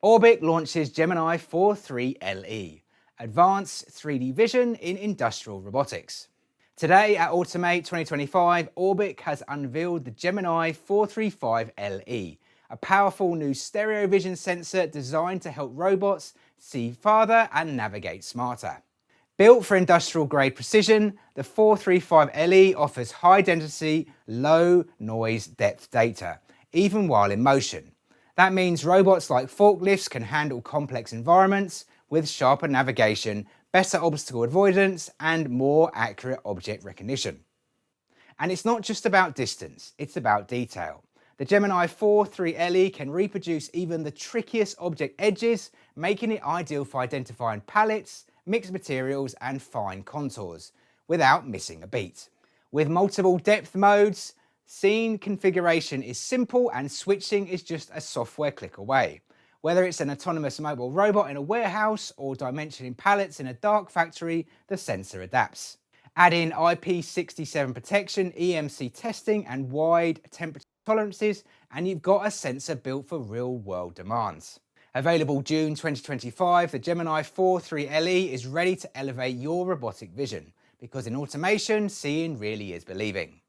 Orbbec launches Gemini 435Le, advanced 3D vision in industrial robotics. Today at Automate 2025, Orbbec has unveiled the Gemini 435Le, a powerful new stereo vision sensor designed to help robots see farther and navigate smarter. Built for industrial-grade precision, the 435Le offers high-density, low-noise depth data, even while in motion. That means robots like forklifts can handle complex environments with sharper navigation, better obstacle avoidance, and more accurate object recognition. And it's not just about distance, it's about detail. The Gemini 435Le can reproduce even the trickiest object edges, making it ideal for identifying pallets, mixed materials, and fine contours, without missing a beat. With multiple depth modes, scene configuration is simple and switching is just a software click away. Whether it's an autonomous mobile robot in a warehouse or dimensioning pallets in a dark factory, the sensor adapts. Add in IP67 protection, EMC testing, and wide temperature tolerances, and you've got a sensor built for real-world demands. Available June 2025, the Gemini 435Le is ready to elevate your robotic vision, because in automation, seeing really is believing.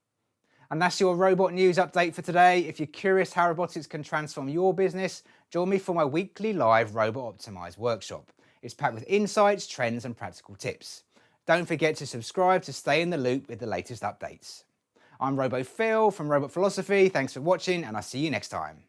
And that's your robot news update for today. If you're curious how robotics can transform your business, join me for my weekly live Robot Optimized workshop. It's packed with insights, trends, and practical tips. Don't forget to subscribe to stay in the loop with the latest updates. I'm RoboPhil from Robot Philosophy. Thanks for watching, and I'll see you next time.